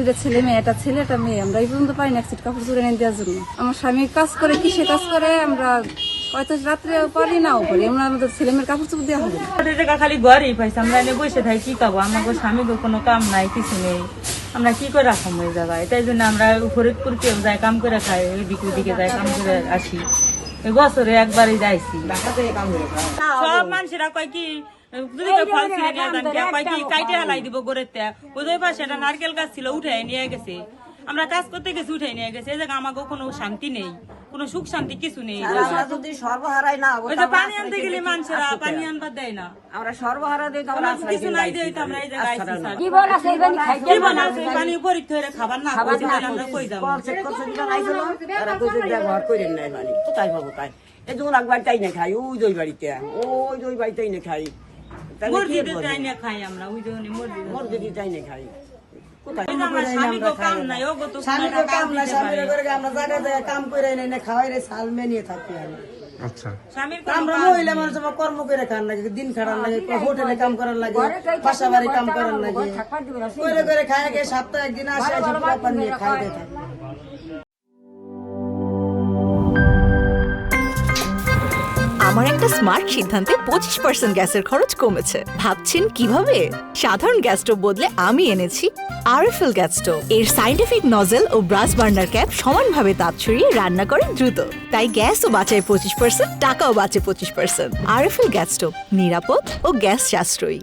দুটো ছেলে মেয়ে, একটা ছেলে একটা মেয়ে। আমরা এই পর্যন্ত পাই না এক সেট কাপড় চোপড় এনে দেওয়ার জন্য। আমার স্বামী কাজ করে, কিসে কাজ করে, আমরা হয়তো রাত্রে পারি নাও পারি, আমরা আমাদের ছেলে মেয়ের কাপড় চোপড় দেওয়া হবে না। টাকা খালি ঘরেই পাইছি, আমরা এনে বসে থাকি কি পাবো? আমাদের স্বামীকে কোনো কাম নাই, কিছু নেই, আমরা কি করে রাখা হয়ে যাবে? তাই জন্য আমরা ফরিদপুর কেউ যাই কাম করে খাই, এদিকে ওদিকে যাই কাম করে আসি। এই বছরে একবারই যাইছি। সব মানুষেরা কয় কি ফল ছিঁড়ে নিয়ে যান, কয় কি কাইটে হালাই দিব গোরের ত্যাগ। ওদের পাশে একটা নারকেল গাছ ছিল, উঠে নিয়ে গেছে। আমরা কাজ করতে গেছি, উঠে নিয়ে গেছে। এই জায়গা আমাকে কোনো শান্তি নেই, কোনো সুখ শান্তি কিছু নেই। যদি সর্বহারাই না ওই যে পানি আনতে গেলে মানুষেরা পানি আনবার দেয় না, আমরা সর্বহারা দিই, কিছু নাই দিয়ে আমরা এই জায়গায় আইছি। জীবন আছে এই পানি খাইতে জীবন আছে, পানি পরীক্ষা করে খাবার না খাই আমরা কই যাবো? ব্যবহার করেন নাই মানে কোথায় পাবো? তাই এই যখন একবার তাই না খাই, ওই দুই বাড়িতে, ওই বাড়িতেই না খাই, মসজিদে যাই না খাই আমরা, ওই জন্য মসজিদে মসজিদে তাই না খাই। আমার স্বামীকে কাম নাই, ও তো স্বামীকে কাম নাই, স্বামীর করে আমরা জায়গায় জায়গায় কাম করে না খাওয়াই রে সাল মেনিয়ে থাকি আমি। আচ্ছা, স্বামীর আমরা মহিলা মানুষ কর্ম করে খান লাগে, দিন খাটার লাগে, হোটেলে কাম করার লাগে, বাসা বাড়ি কাম করার লাগে, করে করে খায় গিয়ে সপ্তাহে একদিন আসে ব্যাপার নিয়ে খাইতে থাকে। আমার একটা স্মার্ট সিদ্ধান্তে 25% গ্যাসের খরচ কমেছে। ভাবছেন কিভাবে? সাধারণ গ্যাস স্টোভ বদলে আমি এনেছি আরএফএল গ্যাস স্টোভ। এর সাইন্টিফিক নজল ও ব্রাস বার্নার ক্যাপ সমানভাবে তাপ ছড়িয়ে রান্না করে দ্রুত। তাই গ্যাসও বাঁচায় 25%, টাকাও বাঁচে 25%। আরএফএল গ্যাস স্টোভ, নিরাপদ ও গ্যাস সাশ্রয়ী।